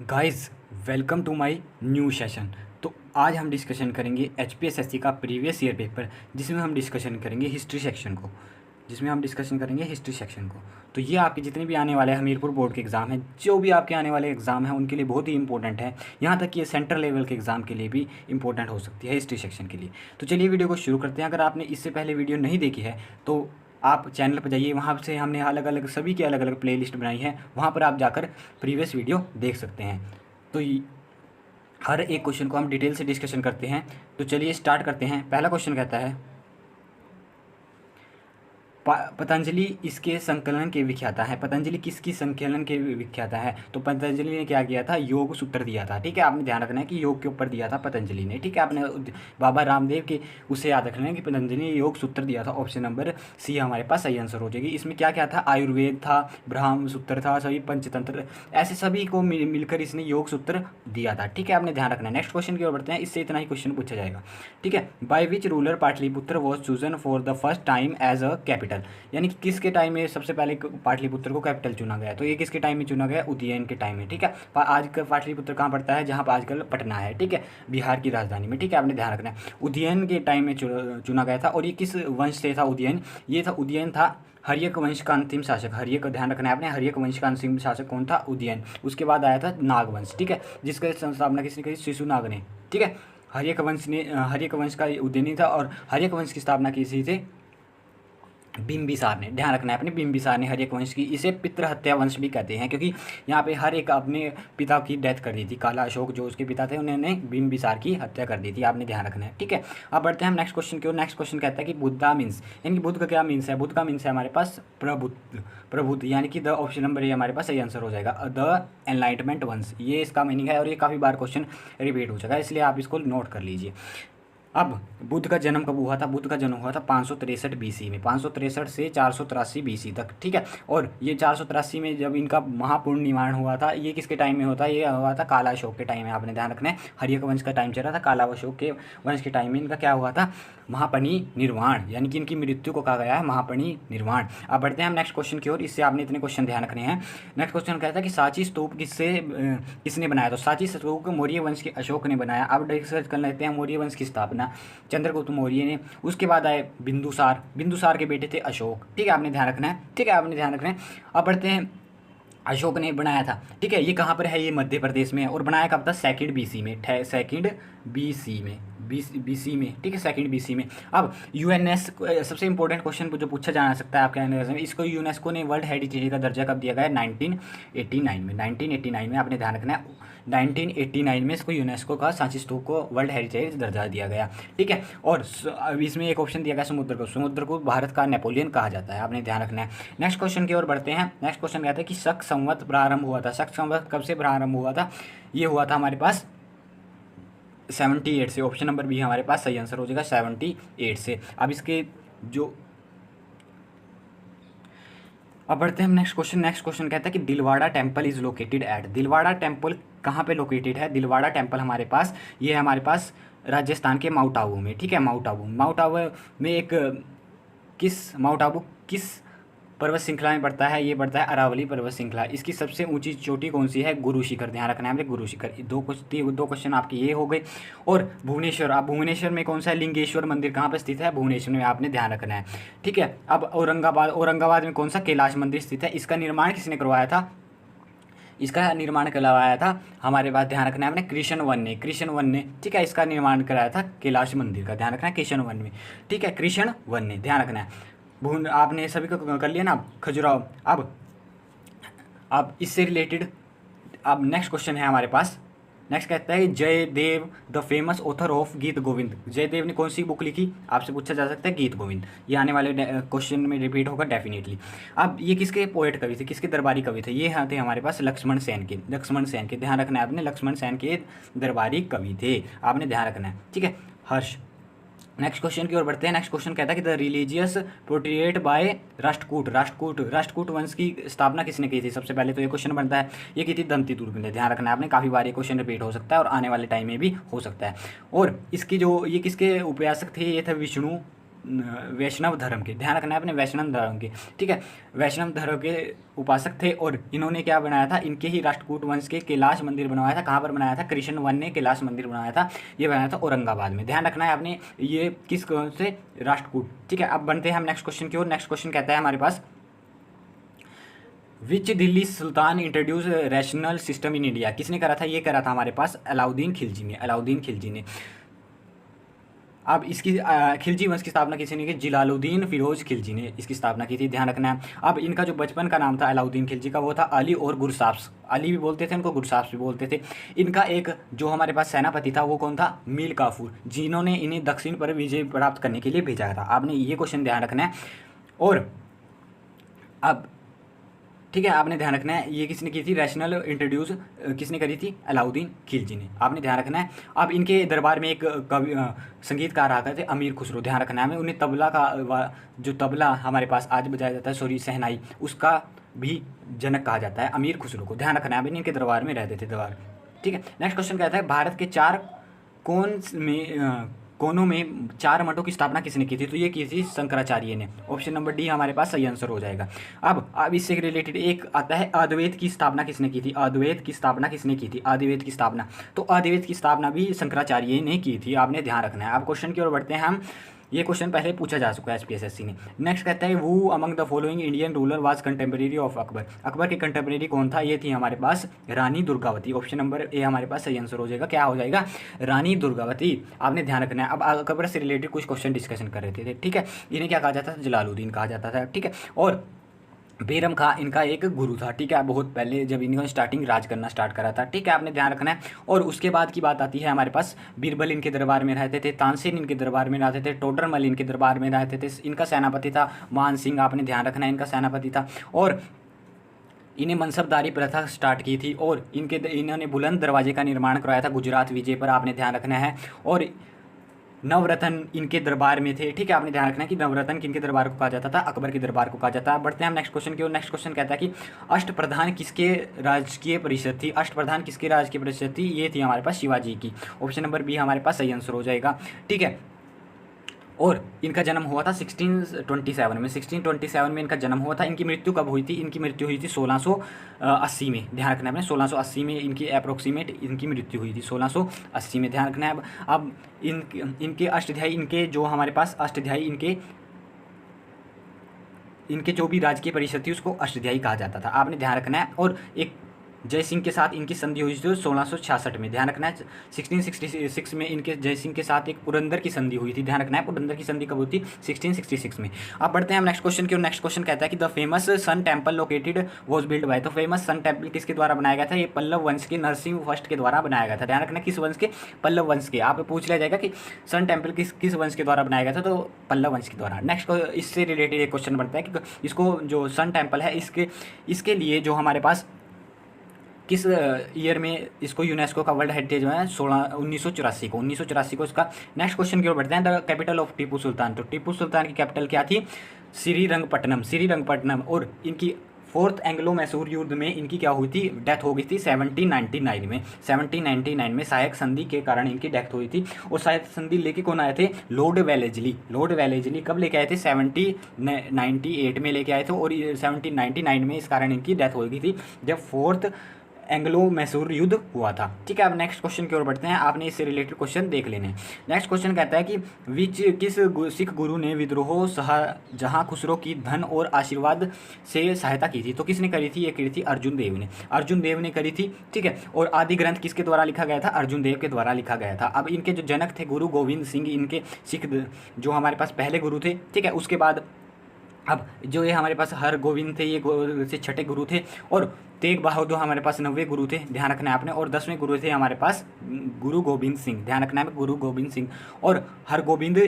Guys, welcome to my new session. तो आज हम डिस्कशन करेंगे एचपीएसएससी का प्रीवियस ईयर पेपर, जिसमें हम डिस्कशन करेंगे हिस्ट्री सेक्शन को। तो ये आपके जितने भी आने वाले हमीरपुर बोर्ड के एग्ज़ाम हैं, जो भी आपके आने वाले एग्ज़ाम हैं, उनके लिए बहुत ही इंपॉर्टेंट है। यहाँ तक कि ये सेंट्रल लेवल के एग्ज़ाम के लिए भी इंपॉर्टेंट हो सकती है हिस्ट्री सेक्शन के लिए। तो चलिए वीडियो को शुरू करते हैं। अगर आपने इससे पहले वीडियो नहीं देखी है तो आप चैनल पर जाइए, वहाँ से हमने अलग अलग सभी की अलग अलग प्लेलिस्ट बनाई है, वहाँ पर आप जाकर प्रीवियस वीडियो देख सकते हैं। तो हर एक क्वेश्चन को हम डिटेल से डिस्कशन करते हैं। तो चलिए स्टार्ट करते हैं। पहला क्वेश्चन कहता है, पतंजलि इसके संकलन के विख्याता है। पतंजलि किसकी संकलन के विख्याता है? तो पतंजलि ने क्या किया था? योग सूत्र दिया था। ठीक है, आपने ध्यान रखना है कि योग के ऊपर दिया था पतंजलि ने। ठीक है, आपने बाबा रामदेव के उसे याद रखना है कि पतंजलि ने योग सूत्र दिया था। ऑप्शन नंबर सी हमारे पास सही आंसर हो जाएगी। इसमें क्या क्या था? आयुर्वेद था, ब्राह्म सूत्र था, सभी पंचतंत्र, ऐसे सभी को मिलकर इसने योग सूत्र दिया था। ठीक है, आपने ध्यान रखना है। नेक्स्ट क्वेश्चन की ओर बढ़ते हैं। इससे इतना ही क्वेश्चन पूछा जाएगा। ठीक है, by which ruler Pataliputra was chosen for the first time as a capital, यानी कि किसके टाइम में सबसे पहले पाटलिपुत्र को कैपिटल चुना गया? तो ये किसके टाइम में चुना गया? उदयन के टाइम में। ठीक है, आज का पाटलिपुत्र कहाँ पड़ता है? जहाँ पर आजकल पटना है। ठीक है, बिहार की राजधानी में। ठीक है, आपने ध्यान रखना है। उदयन के टाइम में चुना गया था। और ये किस वंश से था उदयन? ये था उदयन था हर्यक वंश का अंतिम शासक। हर्यक, ध्यान रखना है आपने, हर्यक वंश का अंतिम शासक कौन था? उदयन। उसके बाद आया था नागवंश। ठीक है, जिसका स्थापना किसने करी? शिशुनाग ने। ठीक है, हर्यक वंश का उदयनी था और हर्यक वंश की स्थापना किसी थे? बिंबिसार ने। ध्यान रखना है अपने, बिंबिसार ने हर्यक वंश की। इसे पितृहत्या वंश भी कहते हैं, क्योंकि यहाँ पे हर एक अपने पिता की डेथ कर दी थी। काला अशोक जो उसके पिता थे, उन्होंने बिंबिसार की हत्या कर दी थी। आपने ध्यान रखना है। ठीक है, अब बढ़ते हैं हम नेक्स्ट क्वेश्चन की ओर। नेक्स्ट क्वेश्चन कहता है कि बुद्धा मीन्स, यानी कि बुद्ध का क्या मीन्स है? बुद्ध का मीन्स है हमारे पास प्रबुद्ध, यानी कि द ऑप्शन नंबर ये हमारे पास सही आंसर हो जाएगा, द एनलाइटमेंट वंश। ये इसका मीनिंग है और ये काफ़ी बार क्वेश्चन रिपीट हो जाएगा, इसलिए आप इसको नोट कर लीजिए। अब बुद्ध का जन्म कब हुआ था? बुद्ध का जन्म हुआ था 563 बीसी में, 563 से 483 बीसी तक। ठीक है, और ये 483 में जब इनका महापूर्ण निर्माण हुआ था, ये किसके टाइम में होता है? ये हुआ था काला अशोक के टाइम में। आपने ध्यान रखना है, हर्यक वंश का टाइम चल रहा था, काला अशोक के वंश के टाइम में इनका क्या हुआ था? महापरिनिर्वाण, यानी कि इनकी मृत्यु को कहा गया है महापरिनिर्वाण। अब बढ़ते हैं हम नेक्स्ट क्वेश्चन की ओर। इससे आपने इतने क्वेश्चन ध्यान रखने हैं। नेक्स्ट क्वेश्चन कहता है कि सांची स्तूप किसने बनाया? तो सांची स्तूप मौर्य वंश के अशोक ने बनाया। अब डिस्कस कर लेते हैं मौर्य वंश की स्थापना चंद्रगुप्त मौर्य ने। उसके बाद आए बिंदुसार के बेटे थे अशोक। ठीक है, आपने ध्यान रखना है। ठीक है, आपने ध्यान रखना है। अब बढ़ते हैं, अशोक ने बनाया था। ठीक है, ये कहाँ पर है? ये मध्य प्रदेश में है। और बनाया कब था? सेकंड बीसी में, बीसी में। ठीक है, सेकंड बीसी में। अब यूएनएस, सबसे इंपॉर्टेंट क्वेश्चन जो पूछा जा सकता है आपके आने में, इसको यूनेस्को ने वर्ल्ड हेरिटेज का दर्जा कब दिया गया है? 1989 में। आपने ध्यान रखना है, 1989 में इसको यूनेस्को का सांची स्तूप को वर्ल्ड हेरिटेज दर्जा दिया गया। ठीक है, और इसमें एक ऑप्शन दिया गया समुद्र को भारत का नेपोलियन कहा जाता है। आपने ध्यान रखना है। नेक्स्ट क्वेश्चन की ओर बढ़ते हैं। नेक्स्ट क्वेश्चन कहता है कि शक संवत प्रारंभ हुआ था। शक संवत कब से प्रारंभ हुआ था? ये हुआ था हमारे पास 78 से। ऑप्शन नंबर बी हमारे पास सही आंसर हो जाएगा, 78 से। अब इसके जो अब बढ़ते हैं हम नेक्स्ट क्वेश्चन कहता है कि Dilwara temple is located at. Dilwara temple कहाँ पे लोकेटेड है? दिलवाड़ा टेम्पल हमारे पास, ये है हमारे पास राजस्थान के माउंट आबू में। ठीक है, माउंट आबू में एक माउंट आबू किस पर्वत श्रृंखला में पड़ता है? ये पड़ता है अरावली पर्वत श्रृंखला। इसकी सबसे ऊंची चोटी कौन सी है? गुरु शिखर। ध्यान रखना है हमने, गुरु शिखर। दो क्वेश्चन आपके ये हो गए। और भुवनेश्वर, अब भुवनेश्वर में कौन सा है? लिंगेश्वर मंदिर कहाँ पर स्थित है? भुवनेश्वर में। आपने ध्यान रखना है। ठीक है, अब औरंगाबाद में कौन सा? कैलाश मंदिर स्थित है। इसका निर्माण किसने करवाया था? इसका निर्माण करवाया था हमारे पास, ध्यान रखना है हमने, कृष्ण वन ने। ठीक है, इसका निर्माण कराया था कैलाश मंदिर का। ध्यान रखना है, कृष्ण वन में। ठीक है, कृष्ण वन ने। ध्यान रखना है। आपने सभी को कर लिया ना खजुराहो। अब इससे रिलेटेड अब नेक्स्ट क्वेश्चन है हमारे पास। नेक्स्ट कहता है Jayadev the famous author of Geet Govind. Jaydev ने कौन सी बुक लिखी? आपसे पूछा जा सकता है गीत गोविंद। ये आने वाले क्वेश्चन में रिपीट होगा डेफिनेटली। अब ये किसके पोएट कवि थे? किसके दरबारी कवि थे? ये थे हमारे पास लक्ष्मण सेन के। ध्यान रखना है आपने, लक्ष्मण सेन के दरबारी कवि थे। आपने ध्यान रखना है। ठीक है, हर्ष। नेक्स्ट क्वेश्चन की ओर बढ़ते हैं। नेक्स्ट क्वेश्चन कहता है कि the religious portrait by Rashtrakuta वंश की स्थापना किसने की थी? सबसे पहले तो ये क्वेश्चन बनता है, ये की थी दंती तुर्क ने। ध्यान रखना है आपने, काफ़ी बार ये क्वेश्चन रिपीट हो सकता है और आने वाले टाइम में भी हो सकता है। और इसकी जो ये किसके उपासक थे? ये थे वैष्णव धर्म के, ध्यान रखना है अपने वैष्णव धर्म के, ठीक है, वैष्णव धर्म के उपासक थे। और इन्होंने क्या बनाया था, इनके ही राष्ट्रकूट वंश के कैलाश मंदिर बनवाया था। कहाँ पर बनाया था, कृष्ण वन ने कैलाश मंदिर बनाया था, ये बनाया था औरंगाबाद में। ध्यान रखना है आपने, ये किस कौन से राष्ट्रकूट, ठीक है। अब बनते हैं हम नेक्स्ट क्वेश्चन की ओर। नेक्स्ट क्वेश्चन कहता है हमारे पास, which Delhi sultan introduce rational system in India, किसने करा था, ये करा था हमारे पास अलाउद्दीन खिलजी ने, अलाउद्दीन खिलजी ने। अब इसकी खिलजी वंश की स्थापना किसी ने की, जलालुद्दीन फिरोज खिलजी ने इसकी स्थापना की थी, ध्यान रखना है। अब इनका जो बचपन का नाम था अलाउद्दीन खिलजी का, वो था अली और गुरसाफ्स, अली भी बोलते थे इनको, गुरसाफ्स भी बोलते थे। इनका एक जो हमारे पास सेनापति था वो कौन था, मीर काफूर, जिन्होंने इन्हें दक्षिण पर विजय प्राप्त करने के लिए भेजा था। आपने ये क्वेश्चन ध्यान रखना है। और अब ठीक है, आपने ध्यान रखना है ये किसने की थी, रैशनल इंट्रोड्यूस किसने करी थी, अलाउद्दीन खिलजी ने, आपने ध्यान रखना है। अब इनके दरबार में एक कवि संगीतकार आते थे, अमीर खुसरो, ध्यान रखना है हमें। उन्हें तबला का जो तबला हमारे पास आज बजाया जाता है, सॉरी शहनाई, उसका भी जनक कहा जाता है अमीर खुसरो को, ध्यान रखना है। अभी इनके दरबार में रहते थे दरबार, ठीक है। नेक्स्ट क्वेश्चन कहता है, भारत के चार कोनों में 4 मठों की स्थापना किसने की थी, तो ये की थी शंकराचार्य ने। ऑप्शन नंबर डी हमारे पास सही आंसर हो जाएगा। अब इससे रिलेटेड एक आता है, अद्वैत की स्थापना किसने की थी, अद्वैत की स्थापना किसने की थी, अद्वैत की स्थापना, तो अद्वैत की स्थापना भी शंकराचार्य ने की थी, आपने ध्यान रखना है। अब क्वेश्चन की ओर बढ़ते हैं हम, ये क्वेश्चन पहले पूछा जा चुका है एसपीएससी ने। नेक्स्ट कहता है, वो among the following Indian ruler was contemporary of Akbar, Akbar के कंटेम्प्रेरी कौन था, ये थी हमारे पास Rani Durgavati. Option number A हमारे पास सही आंसर हो जाएगा, क्या हो जाएगा, रानी दुर्गावती, आपने ध्यान रखना है। अब अकबर से रिलेटेड कुछ क्वेश्चन डिस्कशन कर रहे थे, ठीक है। इन्हें क्या कहा जाता था, जलालुद्दीन कहा जाता था, ठीक है। और बेरम खां इनका एक गुरु था, ठीक है, बहुत पहले जब इन्होंने स्टार्टिंग राज करना स्टार्ट करा था, ठीक है, आपने ध्यान रखना है। और उसके बाद की बात आती है हमारे पास, बीरबल इनके दरबार में रहते थे, तानसेन इनके दरबार में रहते थे, टोडरमल इनके दरबार में रहते थे। इनका सेनापति था मान सिंह, आपने ध्यान रखना है, इनका सेनापति था। और इन्हें मनसबदारी प्रथा स्टार्ट की थी, और इन्होंने बुलंद दरवाजे का निर्माण करवाया था गुजरात विजय पर, आपने ध्यान रखना है। और नवरत्न इनके दरबार में थे, ठीक है, आपने ध्यान रखना है कि नवरत्न किनके दरबार को कहा जाता था, अकबर के दरबार को कहा जाता है। बढ़ते हैं हम नेक्स्ट क्वेश्चन की ओर। नेक्स्ट क्वेश्चन कहता है कि अष्टप्रधान किसके राजकीय परिषद थी, अष्टप्रधान किसके राजकीय परिषद थी, ये थी हमारे पास शिवाजी की। ऑप्शन नंबर बी हमारे पास सही आंसर हो जाएगा, ठीक है। और इनका जन्म हुआ था 1627 में, 1627 में इनका जन्म हुआ था। इनकी मृत्यु कब हुई थी, इनकी मृत्यु हुई थी 1680 में, ध्यान रखना है अपने, 1680 में इनकी अप्रोक्सीमेट इनकी मृत्यु हुई थी, 1680 में, ध्यान रखना है। अब इनके अष्टाध्यायी, इनके जो हमारे पास अष्टाध्यायी, इनके जो भी राजकीय परिषद थी उसको अष्टाध्यायी कहा जाता था, आपने ध्यान रखना है। और एक जय सिंह के साथ इनकी संधि हुई थी 1666 में, ध्यान रखना है। 1666 में इनके जय सिंह के साथ एक पुरंदर की संधि हुई थी, ध्यान रखना है, पुरंदर की संधि कब हुई थी, 1666 में। अब बढ़ते हैं हम नेक्स्ट क्वेश्चन की ओर। नेक्स्ट क्वेश्चन कहता है कि the famous sun temple located was build by, तो फेमस सन टेम्पल किसके द्वारा बनाया गया था, ये पल्लव वंश के नरसिंह फर्स्ट के द्वारा बनाया गया था, ध्यान रखना, किस वंश के, पल्लव वंश के। आप पूछ लिया जाएगा कि सन टेम्पल किस वंश के द्वारा बनाया गया था, तो पल्लव वंश के द्वारा। नेक्स्ट इससे रिलेटेड एक क्वेश्चन बनता है कि इसको जो सन टेम्पल है इसके लिए जो हमारे पास किस ईयर में इसको यूनेस्को का वर्ल्ड हेरिटेज में 1984 को इसका। नेक्स्ट क्वेश्चन की ओर बढ़ते हैं, the capital of Tipu Sultan, तो टीपू सुल्तान की कैपिटल क्या थी, श्रीरंगपट्टनम। और इनकी 4th एंग्लो मैसूर युद्ध में इनकी क्या हुई थी, डेथ हो गई थी 1799 में, 1799 में सहायक संधि के कारण इनकी डेथ हुई थी। और सहायक संधि लेके कौन आए थे, लॉर्ड वेलेजली कब लेके आए थे, 1798 में लेके आए थे। और 1799 में इस कारण इनकी डेथ हो गई थी जब 4th एंग्लो मैसूर युद्ध हुआ था, ठीक है। अब नेक्स्ट क्वेश्चन की ओर बढ़ते हैं, आपने इससे रिलेटेड क्वेश्चन देख लेने। नेक्स्ट क्वेश्चन कहता है कि किस सिख गुरु ने विद्रोह शाहजहां खुसरो की धन और आशीर्वाद से सहायता की थी, तो किसने करी थी, ये करी थी अर्जुन देव ने करी थी, ठीक है। और आदि ग्रंथ किसके द्वारा लिखा गया था, अर्जुन देव के द्वारा लिखा गया था। अब इनके जो जनक थे गुरु गोविंद सिंह, इनके सिख जो हमारे पास पहले गुरु थे, ठीक है। उसके बाद अब जो ये हमारे पास हरगोविंद थे, ये से छठे गुरु थे। और तेग बहादुर हमारे पास 90वें गुरु थे, ध्यान रखना है आपने। और 10वें गुरु थे हमारे पास गुरु गोविंद सिंह, ध्यान रखना है, गुरु गोविंद सिंह। और हरगोविंद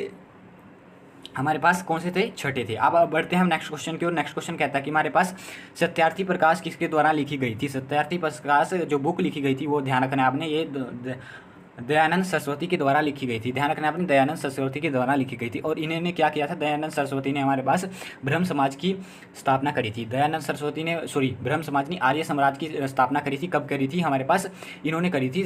हमारे पास कौन से थे, छठे थे। अब बढ़ते हैं हम नेक्स्ट क्वेश्चन की ओर। नेक्स्ट क्वेश्चन कहता है कि हमारे पास सत्यार्थी प्रकाश किसके द्वारा लिखी गई थी, सत्यार्थी प्रकाश जो बुक लिखी गई थी वो ध्यान रखना है आपने, ये दयानंद सरस्वती के द्वारा लिखी गई थी, ध्यान रखना है आपने, दयानंद सरस्वती के द्वारा लिखी गई थी। और इन्होंने क्या किया था, दयानंद सरस्वती ने हमारे पास ब्रह्म समाज की स्थापना करी थी। दयानंद सरस्वती ने ब्रह्म समाज ने आर्य समाज की स्थापना करी थी, कब करी थी, हमारे पास इन्होंने करी थी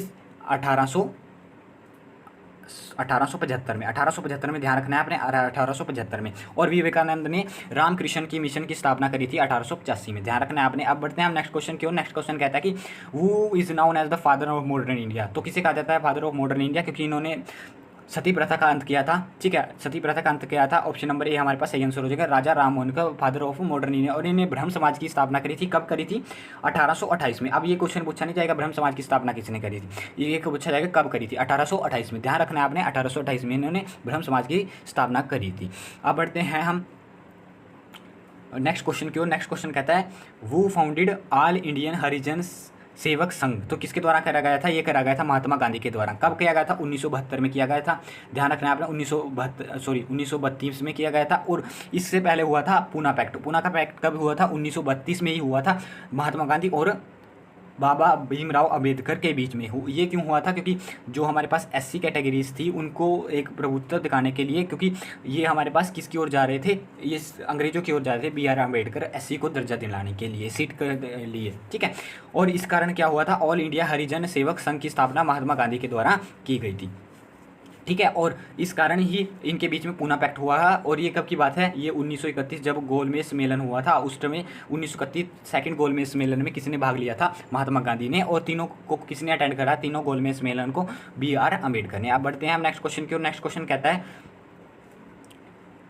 1875 में, 1875 में ध्यान रखना है आपने, 1875 में। और विवेकानंद ने रामकृष्ण की मिशन की स्थापना करी थी 1885 में, ध्यान रखना है आपने। अब बढ़ते हैं हम नेक्स्ट क्वेश्चन की ओर। नेक्स्ट क्वेश्चन कहता है कि who is known as the father of modern India. तो किसे कहा जाता है फादर ऑफ मॉडर्न इंडिया? क्योंकि इन्होंने सती प्रथा का अंत किया था, ठीक है, सती प्रथा का अंत किया था। ऑप्शन नंबर ए हमारे पास सही आंसर हो जाएगा, राजा राम मोहन का फादर ऑफ मॉडर्न इंडिया। और इन्हें ब्रह्म समाज की स्थापना करी थी, कब करी थी? 1828 में। अब ये क्वेश्चन पूछा नहीं जाएगा ब्रह्म समाज की स्थापना किसने करी थी, ये पूछा जाएगा कब करी थी? 1828 में। ध्यान रखना है आपने, 1828 में इन्होंने ब्रह्म समाज की स्थापना करी थी। अब बढ़ते हैं हम नेक्स्ट क्वेश्चन की ओर। नेक्स्ट क्वेश्चन कहता है वो founded all Indian Harijan Sevak Sangh. तो किसके द्वारा करा गया था? ये करा गया था महात्मा गांधी के द्वारा। कब किया गया था? 1972 में किया गया था। ध्यान रखना है आपने, 1932 में किया गया था। और इससे पहले हुआ था पूना पैक्ट। पूना का पैक्ट कब हुआ था? 1932 में ही हुआ था, महात्मा गांधी और बाबा भीमराव अंबेडकर के बीच में। ये क्यों हुआ था? क्योंकि जो हमारे पास एससी कैटेगरीज थी उनको एक प्रभुत्व दिखाने के लिए, क्योंकि ये हमारे पास किसकी ओर जा रहे थे? ये अंग्रेजों की ओर जा रहे थे, बी आर अम्बेडकर एससी को दर्जा दिलाने के लिए, सीट के लिए, ठीक है। और इस कारण क्या हुआ था? ऑल इंडिया हरिजन सेवक संघ की स्थापना महात्मा गांधी के द्वारा की गई थी, ठीक है। और इस कारण ही इनके बीच में पूना पैक्ट हुआ है। और ये कब की बात है? ये 1931 जब गोलमेज सम्मेलन हुआ था, उस समय 1931 सेकंड गोलमेज सम्मेलन में किसने भाग लिया था? महात्मा गांधी ने। और तीनों को किसने अटेंड करा? तीनों गोलमेज सम्मेलन को बी आर अम्बेडकर ने। अब बढ़ते हैं हम नेक्स्ट क्वेश्चन की ओर। नेक्स्ट क्वेश्चन कहता है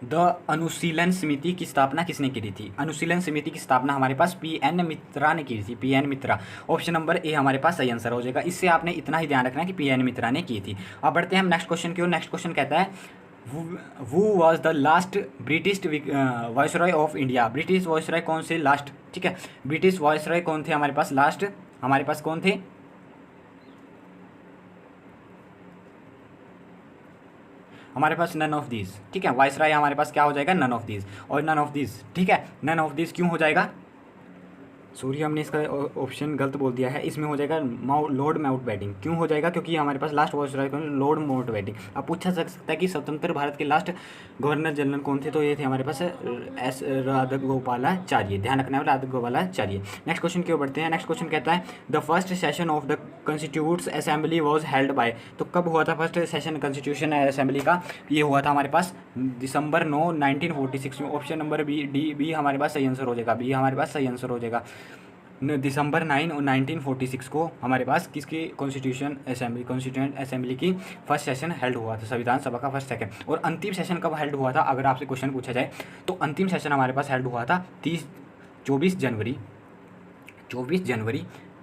द अनुशीलन समिति की स्थापना किसने की थी? अनुशीलन समिति की स्थापना हमारे पास पी एन मित्रा ने की थी, P N Mitra. Option number A हमारे पास सही आंसर हो जाएगा। इससे आपने इतना ही ध्यान रखना है कि पी एन मित्रा ने की थी। अब बढ़ते हैं हम नेक्स्ट क्वेश्चन की ओर। नेक्स्ट क्वेश्चन कहता है वो was the last British viceroy of India. British viceroy कौन से लास्ट, ठीक है, ब्रिटिश वायसरॉय कौन थे हमारे पास लास्ट? हमारे पास कौन थे? हमारे पास नन ऑफ दीज, ठीक है। वायसराय हमारे पास क्या हो जाएगा? None of these. और नन ऑफ दीज, ठीक है, नन ऑफ दीज क्यों हो जाएगा? सॉरी, हमने इसका ऑप्शन गलत बोल दिया है। इसमें हो जाएगा लॉर्ड माउंटबेटन। क्यों हो जाएगा? क्योंकि हमारे पास लास्ट वायसराय कौन? Lord Mountbatten. अब पूछा जा सकता है कि स्वतंत्र भारत के लास्ट गवर्नर जनरल कौन थे? तो ये थे हमारे पास एस राजगोपालाचार्य। ध्यान रखना है, राजगोपालाचार्य। नेक्स्ट क्वेश्चन की ओर बढ़ते हैं। नेक्स्ट क्वेश्चन कहता है the first session of the constitute assembly was held by. तो कब हुआ था फर्स्ट सेशन कॉन्स्टिट्यूशन असेंबली का? ये हुआ था हमारे पास दिसंबर 9, 1946 में। ऑप्शन नंबर बी हमारे पास सही आंसर हो जाएगा, बी हमारे पास सही आंसर हो जाएगा। दिसंबर 9 1946 को हमारे पास किसकी कॉन्स्टिट्यूएंट असेंबली की फर्स्ट सेशन हेल्ड हुआ था, संविधान सभा का फर्स्ट सेकंड। और अंतिम सेशन कब हेल्ड हुआ था अगर आपसे क्वेश्चन पूछा जाए तो अंतिम सेशन हमारे पास हेल्ड हुआ था 24 जनवरी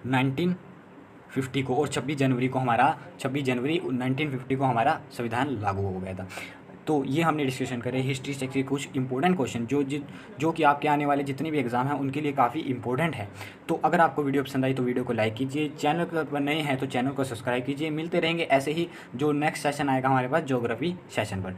1950 को। और 26 जनवरी 1950 को हमारा संविधान लागू हो गया था। तो ये हमने डिस्कशन करे हिस्ट्री से के कुछ इंपॉर्टेंट क्वेश्चन जो कि आपके आने वाले जितने भी एग्जाम हैं उनके लिए काफ़ी इंपॉर्टेंट है। तो अगर आपको वीडियो पसंद आई तो वीडियो को लाइक कीजिए, चैनल पर नए हैं तो चैनल को सब्सक्राइब कीजिए। मिलते रहेंगे ऐसे ही जो नेक्स्ट सेशन आएगा हमारे पास ज्योग्राफी सेशन पर।